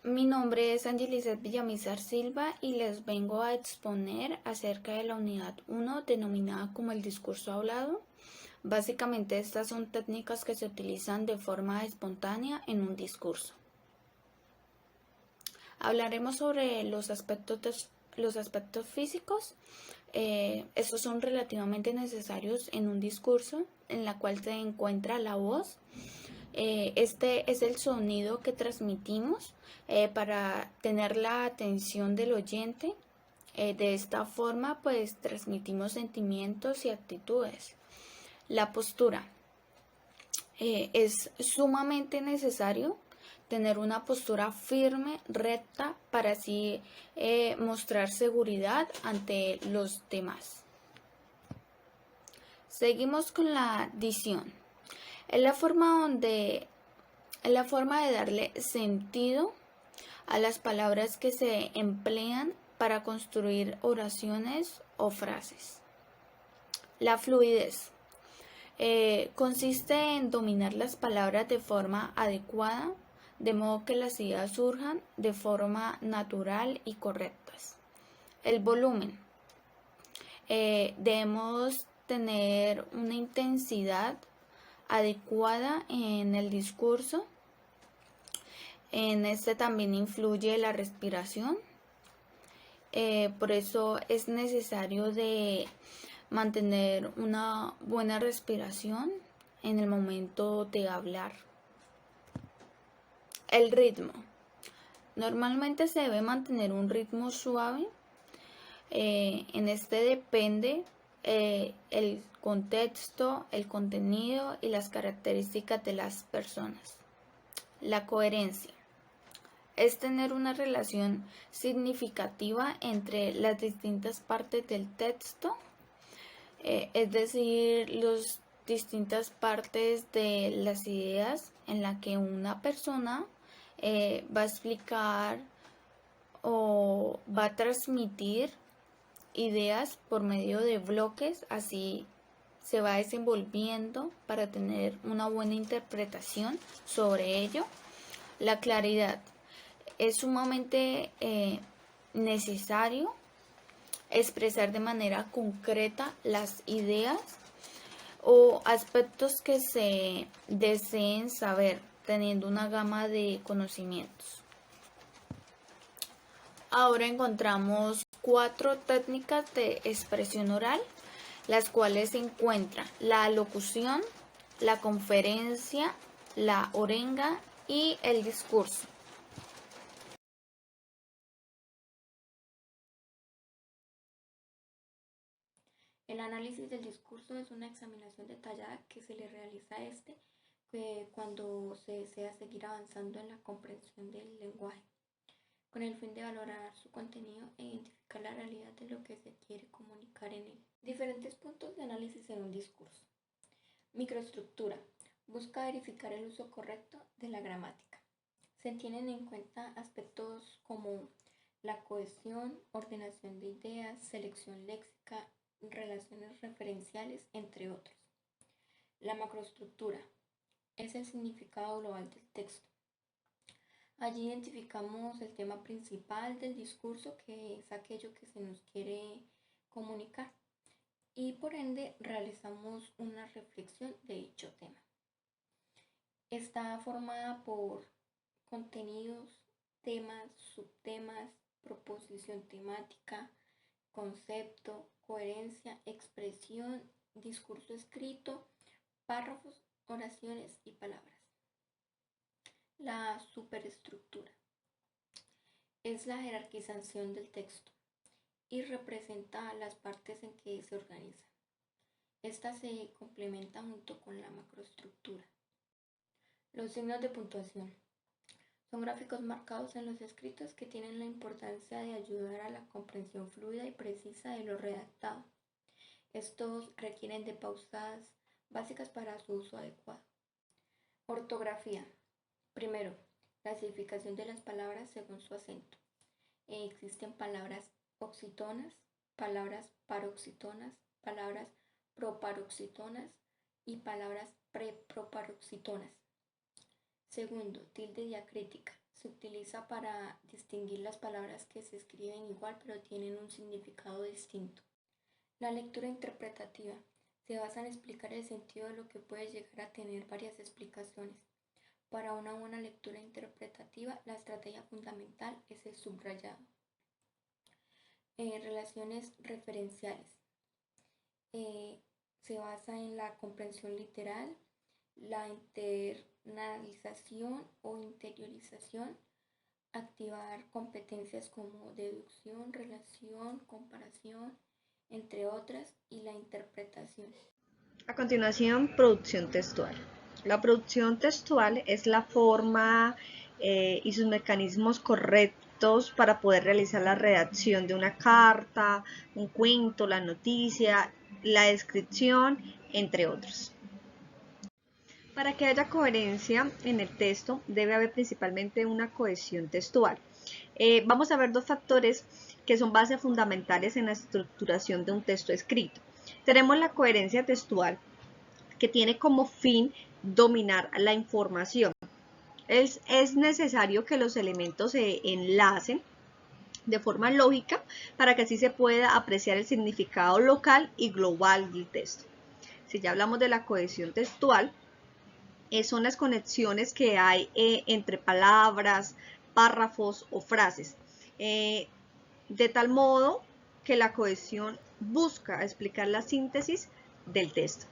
Mi nombre es Angelisat Villamizar Silva y les vengo a exponer acerca de la unidad 1 denominada como el discurso hablado. Básicamente estas son técnicas que se utilizan de forma espontánea en un discurso. Hablaremos sobre los aspectos físicos. Estos son relativamente necesarios en un discurso en la cual se encuentra la voz. Este es el sonido que transmitimos para tener la atención del oyente. De esta forma, pues transmitimos sentimientos y actitudes. La postura. Es sumamente necesario tener una postura firme, recta, para así mostrar seguridad ante los demás. Seguimos con la dicción. Es la forma de darle sentido a las palabras que se emplean para construir oraciones o frases. La fluidez consiste en dominar las palabras de forma adecuada, de modo que las ideas surjan de forma natural y correctas. El volumen. Debemos tener una intensidad adecuada en el discurso. En este también influye la respiración. Por eso es necesario de mantener una buena respiración en el momento de hablar. El ritmo. Normalmente se debe mantener un ritmo suave. En este depende el contexto, el contenido y las características de las personas. La coherencia es tener una relación significativa entre las distintas partes del texto, es decir, las distintas partes de las ideas en las que una persona va a explicar o va a transmitir ideas por medio de bloques, así se va desenvolviendo para tener una buena interpretación sobre ello. La claridad. Es sumamente necesario expresar de manera concreta las ideas o aspectos que se deseen saber, teniendo una gama de conocimientos. Ahora encontramos 4 técnicas de expresión oral, las cuales se encuentran la locución, la conferencia, la orenga y el discurso. El análisis del discurso es una examinación detallada que se le realiza a este cuando se desea seguir avanzando en la comprensión del lenguaje, con el fin de valorar su contenido e identificar la realidad de lo que se quiere comunicar en él. Diferentes puntos de análisis en un discurso. Microestructura. Busca verificar el uso correcto de la gramática. Se tienen en cuenta aspectos como la cohesión, ordenación de ideas, selección léxica, relaciones referenciales, entre otros. La macroestructura es el significado global del texto. Allí identificamos el tema principal del discurso, que es aquello que se nos quiere comunicar, y por ende realizamos una reflexión de dicho tema. Está formada por contenidos, temas, subtemas, proposición temática, concepto, coherencia, expresión, discurso escrito, párrafos, oraciones y palabras. La superestructura es la jerarquización del texto y representa las partes en que se organiza. Esta se complementa junto con la macroestructura. Los signos de puntuación son gráficos marcados en los escritos que tienen la importancia de ayudar a la comprensión fluida y precisa de lo redactado. Estos requieren de pausas básicas para su uso adecuado. Ortografía. Primero, clasificación de las palabras según su acento. Existen palabras oxítonas, palabras paroxítonas, palabras proparoxítonas y palabras preproparoxítonas. Segundo, tilde diacrítica. se utiliza para distinguir las palabras que se escriben igual pero tienen un significado distinto. La lectura interpretativa se basa en explicar el sentido de lo que puede llegar a tener varias explicaciones. Para una buena lectura interpretativa, la estrategia fundamental es el subrayado. Relaciones referenciales. Se basa en la comprensión literal, la internalización o interiorización, activar competencias como deducción, relación, comparación, entre otras, y la interpretación. A continuación, producción textual. La producción textual es la forma y sus mecanismos correctos para poder realizar la redacción de una carta, un cuento, la noticia, la descripción, entre otros. Para que haya coherencia en el texto, debe haber principalmente una cohesión textual. Vamos a ver dos factores que son bases fundamentales en la estructuración de un texto escrito. Tenemos la coherencia textual, que tiene como fin dominar la información. Es necesario que los elementos se enlacen de forma lógica para que así se pueda apreciar el significado local y global del texto. Si ya hablamos de la cohesión textual, son las conexiones que hay entre palabras, párrafos o frases, de tal modo que la cohesión busca explicar la síntesis del texto.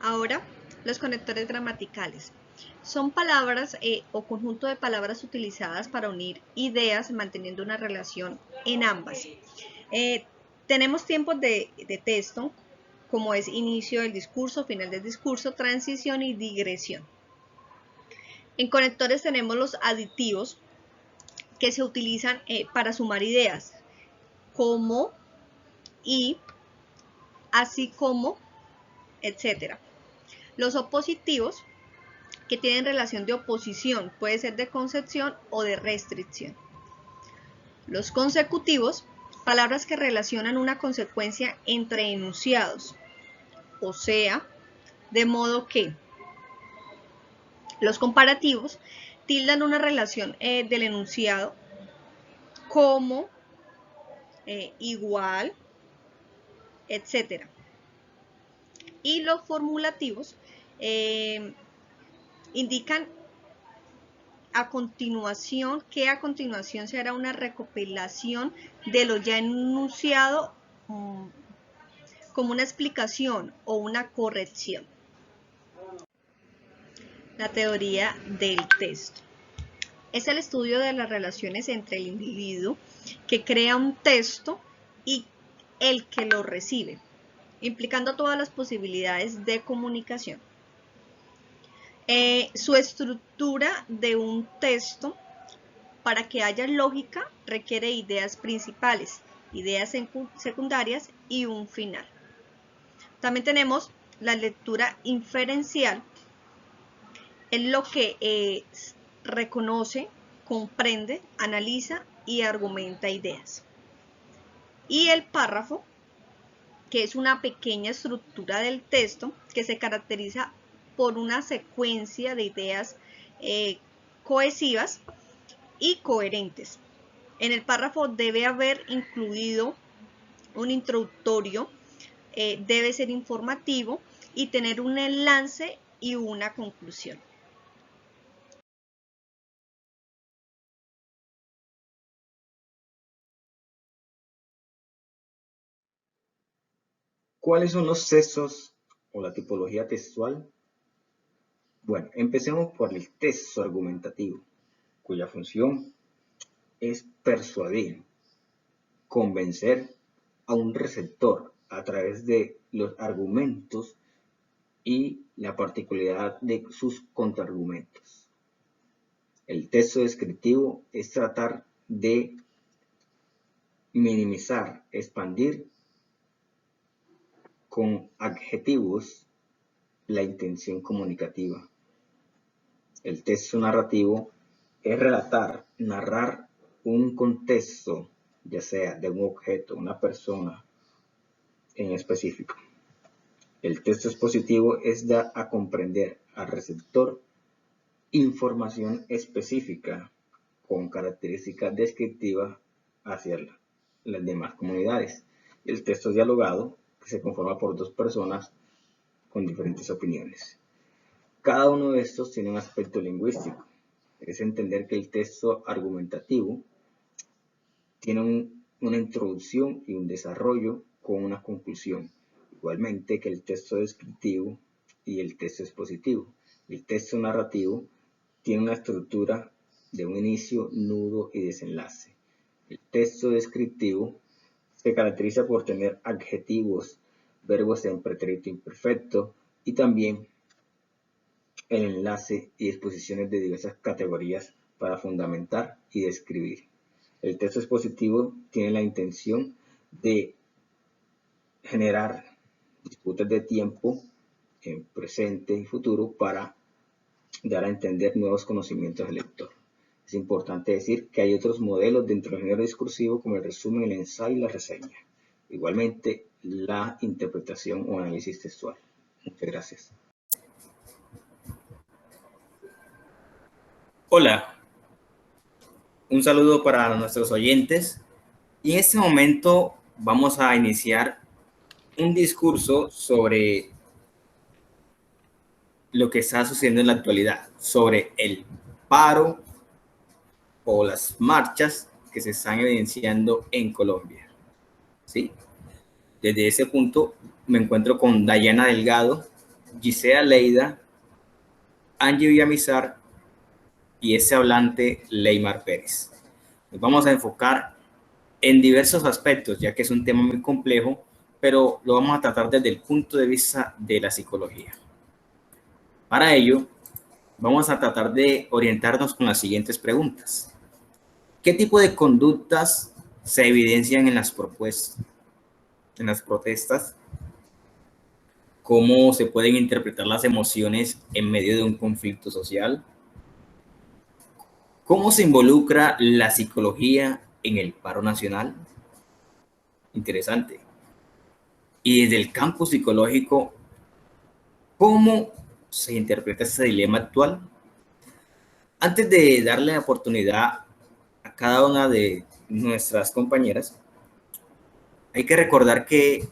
Ahora, los conectores gramaticales. Son palabras o conjunto de palabras utilizadas para unir ideas manteniendo una relación en ambas. Tenemos tiempos de texto, como es inicio del discurso, final del discurso, transición y digresión. En conectores tenemos los aditivos que se utilizan para sumar ideas, como, y, así como, etc. Los opositivos, que tienen relación de oposición, puede ser de concepción o de restricción. Los consecutivos, palabras que relacionan una consecuencia entre enunciados, o sea, de modo que. Los comparativos tildan una relación del enunciado como, igual, etc. Y los formulativos indican a continuación será una recopilación de lo ya enunciado como una explicación o una corrección. La teoría del texto. Es el estudio de las relaciones entre el individuo que crea un texto y el que lo recibe, implicando todas las posibilidades de comunicación. Su estructura de un texto, para que haya lógica, requiere ideas principales, ideas secundarias y un final. También tenemos la lectura inferencial, es lo que reconoce, comprende, analiza y argumenta ideas. Y el párrafo, que es una pequeña estructura del texto que se caracteriza por una secuencia de ideas cohesivas y coherentes. En el párrafo debe haber incluido un introductorio, debe ser informativo y tener un enlace y una conclusión. ¿Cuáles son los sexos o la tipología textual? Bueno, empecemos por el texto argumentativo, cuya función es persuadir, convencer a un receptor a través de los argumentos y la particularidad de sus contraargumentos. El texto descriptivo es tratar de minimizar, expandir con adjetivos la intención comunicativa. El texto narrativo es relatar, narrar un contexto, ya sea de un objeto, una persona en específico. El texto expositivo es dar a comprender al receptor información específica con características descriptivas hacia las demás comunidades. El texto dialogado, que se conforma por dos personas con diferentes opiniones. Cada uno de estos tiene un aspecto lingüístico. Es entender que el texto argumentativo tiene una introducción y un desarrollo con una conclusión. Igualmente que el texto descriptivo y el texto expositivo. El texto narrativo tiene una estructura de un inicio, nudo y desenlace. El texto descriptivo se caracteriza por tener adjetivos, verbos en pretérito imperfecto y también el enlace y exposiciones de diversas categorías para fundamentar y describir. El texto expositivo tiene la intención de generar disputas de tiempo en presente y futuro para dar a entender nuevos conocimientos al lector. Es importante decir que hay otros modelos dentro del género discursivo como el resumen, el ensayo y la reseña. Igualmente, la interpretación o análisis textual. Muchas gracias. Hola, un saludo para nuestros oyentes. Y en este momento vamos a iniciar un discurso sobre lo que está sucediendo en la actualidad, sobre el paro o las marchas que se están evidenciando en Colombia. ¿Sí? Desde ese punto me encuentro con Dayana Delgado, Gisela Leida, Angie Villamizar y ese hablante Leymar Pérez. Nos vamos a enfocar en diversos aspectos, ya que es un tema muy complejo, pero lo vamos a tratar desde el punto de vista de la psicología. Para ello, vamos a tratar de orientarnos con las siguientes preguntas. ¿Qué tipo de conductas se evidencian en las propuestas, en las protestas? ¿Cómo se pueden interpretar las emociones en medio de un conflicto social? ¿Cómo se involucra la psicología en el paro nacional? Interesante. Y desde el campo psicológico, ¿cómo se interpreta ese dilema actual? Antes de darle la oportunidad a cada una de nuestras compañeras, hay que recordar que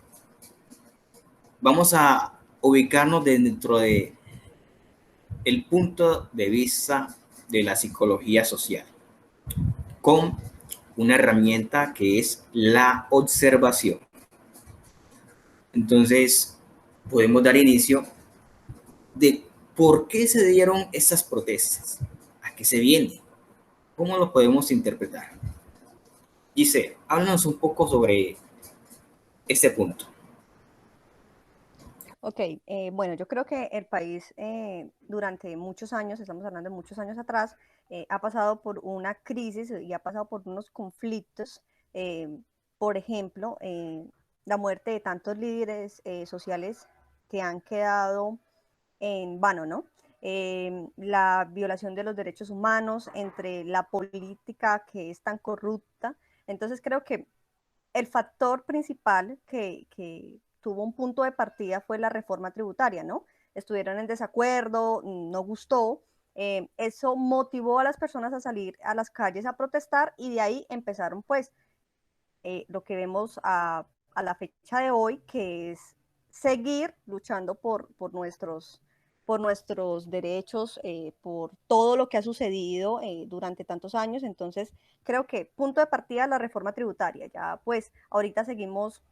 vamos a ubicarnos dentro de el punto de vista de la psicología social, con una herramienta que es la observación. Entonces, podemos dar inicio de por qué se dieron estas protestas, a qué se viene, cómo lo podemos interpretar. Giselle, háblanos un poco sobre este punto. Ok, bueno, yo creo que el país durante muchos años, estamos hablando de muchos años atrás, ha pasado por una crisis y ha pasado por unos conflictos. Por ejemplo, la muerte de tantos líderes sociales que han quedado en vano, ¿no? La violación de los derechos humanos, entre la política que es tan corrupta. Entonces creo que el factor principal que tuvo un punto de partida fue la reforma tributaria, ¿no? Estuvieron en desacuerdo, no gustó. Eso motivó a las personas a salir a las calles a protestar y de ahí empezaron pues lo que vemos a la fecha de hoy, que es seguir luchando por nuestros derechos, por todo lo que ha sucedido durante tantos años. Entonces, creo que punto de partida la reforma tributaria. Ya pues ahorita seguimos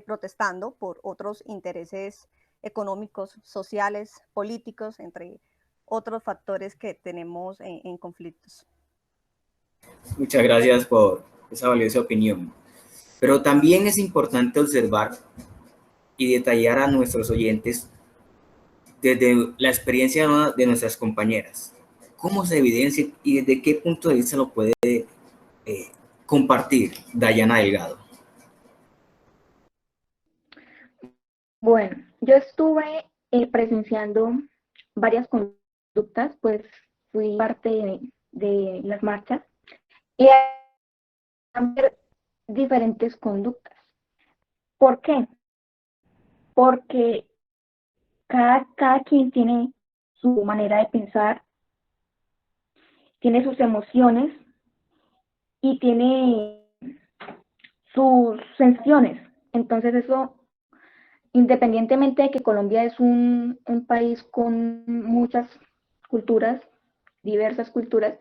protestando por otros intereses económicos, sociales, políticos, entre otros factores que tenemos en conflictos. Muchas gracias por esa valiosa opinión. Pero también es importante observar y detallar a nuestros oyentes desde la experiencia de nuestras compañeras. ¿Cómo se evidencia y desde qué punto de vista lo puede compartir Dayana Delgado? Bueno, yo estuve presenciando varias conductas, pues fui parte de las marchas y ver diferentes conductas. ¿Por qué? Porque cada quien tiene su manera de pensar, tiene sus emociones y tiene sus sensaciones. Entonces eso, independientemente de que Colombia es un país con muchas culturas, diversas culturas,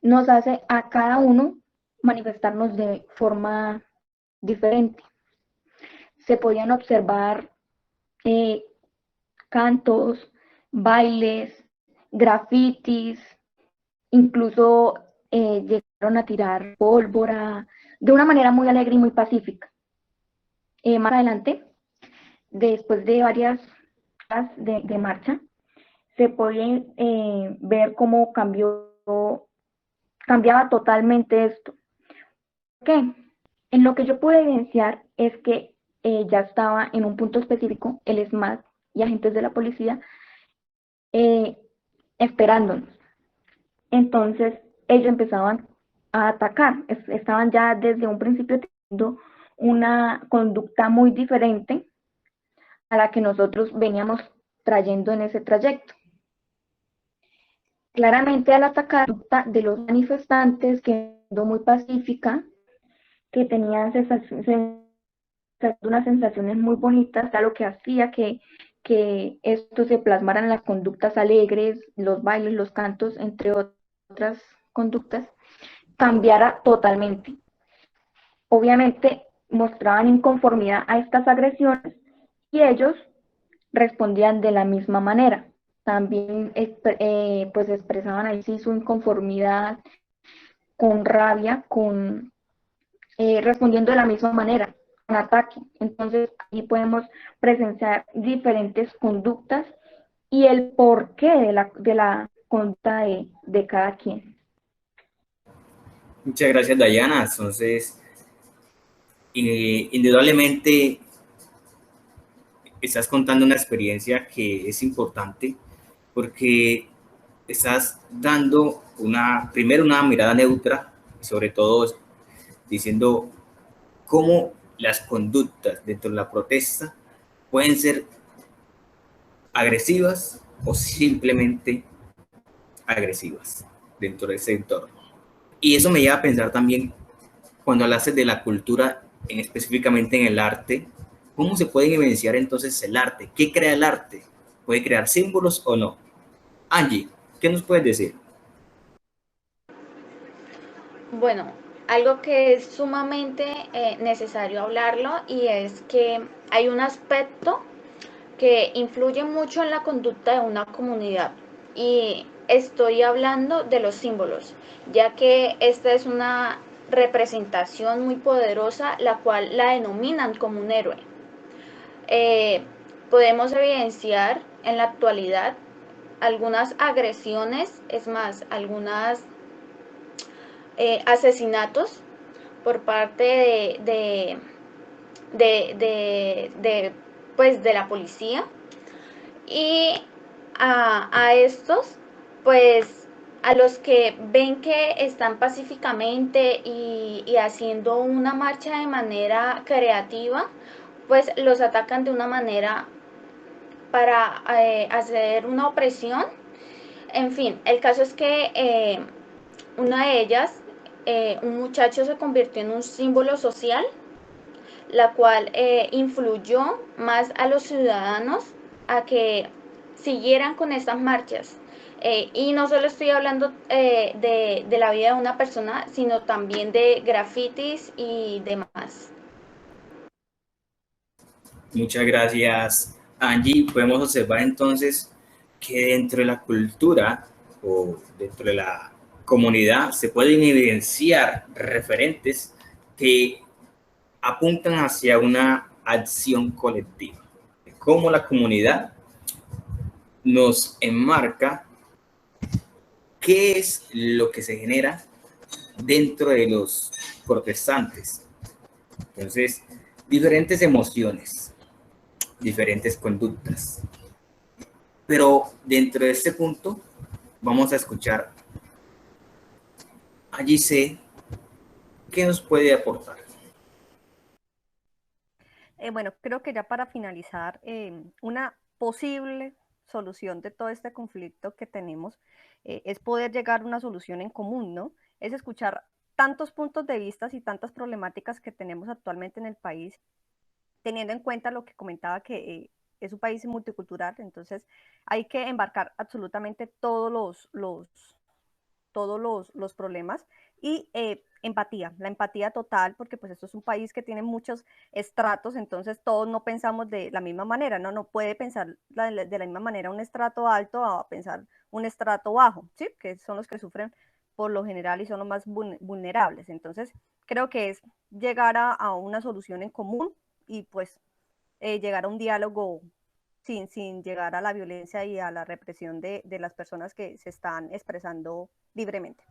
nos hace a cada uno manifestarnos de forma diferente. Se podían observar eh, cantos, bailes, grafitis, incluso llegaron a tirar pólvora de una manera muy alegre y muy pacífica. Más adelante, después de varias horas de marcha, se podía ver cómo cambiaba totalmente esto. ¿Por qué? En lo que yo pude evidenciar es que ya estaba en un punto específico el SMAT y agentes de la policía eh, esperándonos. Entonces ellos empezaban a atacar, estaban ya desde un principio teniendo una conducta muy diferente a la que nosotros veníamos trayendo en ese trayecto. Claramente al atacar la conducta de los manifestantes, que era muy pacífica, que tenían unas sensaciones muy bonitas, era lo que hacía que esto se plasmara en las conductas alegres, los bailes, los cantos, entre otras conductas, cambiara totalmente. Obviamente mostraban inconformidad a estas agresiones y ellos respondían de la misma manera. También pues expresaban ahí sí su inconformidad con rabia, respondiendo de la misma manera, con ataque. Entonces ahí podemos presenciar diferentes conductas y el porqué de la conducta de cada quien. Muchas gracias, Dayana. Entonces, indudablemente estás contando una experiencia que es importante porque estás dando primero una mirada neutra, sobre todo diciendo cómo las conductas dentro de la protesta pueden ser agresivas o simplemente agresivas dentro de ese entorno. Y eso me lleva a pensar también cuando hablaste de la cultura, específicamente en el arte, ¿cómo se puede evidenciar entonces el arte? ¿Qué crea el arte? ¿Puede crear símbolos o no? Angie, ¿qué nos puedes decir? Bueno, algo que es sumamente necesario hablarlo y es que hay un aspecto que influye mucho en la conducta de una comunidad y estoy hablando de los símbolos, ya que esta es una representación muy poderosa, la cual la denominan como un héroe. Eh, Podemos evidenciar en la actualidad algunas agresiones, es más, algunas asesinatos por parte pues, de la policía y a estos pues a los que ven que están pacíficamente y haciendo una marcha de manera creativa, pues los atacan de una manera para hacer una opresión. En fin, el caso es que una de ellas, un muchacho se convirtió en un símbolo social, la cual influyó más a los ciudadanos a que siguieran con estas marchas. Y no solo estoy hablando de la vida de una persona, sino también de grafitis y demás. Muchas gracias, Angie. Podemos observar entonces que dentro de la cultura o dentro de la comunidad se pueden evidenciar referentes que apuntan hacia una acción colectiva. Cómo la comunidad nos enmarca qué es lo que se genera dentro de los protestantes. Entonces, diferentes emociones, diferentes conductas. Pero dentro de este punto, vamos a escuchar a Giselle, ¿qué nos puede aportar? Bueno, creo que ya para finalizar, una posible solución de todo este conflicto que tenemos es poder llegar a una solución en común, ¿no? Es escuchar tantos puntos de vista y tantas problemáticas que tenemos actualmente en el país, teniendo en cuenta lo que comentaba que es un país multicultural, entonces hay que embarcar absolutamente todos los problemas y empatía, la empatía total, porque pues esto es un país que tiene muchos estratos, entonces todos no pensamos de la misma manera, no puede pensar de la misma manera un estrato alto a pensar un estrato bajo, ¿sí? Que son los que sufren por lo general y son los más vulnerables. Entonces creo que es llegar a una solución en común y pues llegar a un diálogo sin llegar a la violencia y a la represión de las personas que se están expresando libremente.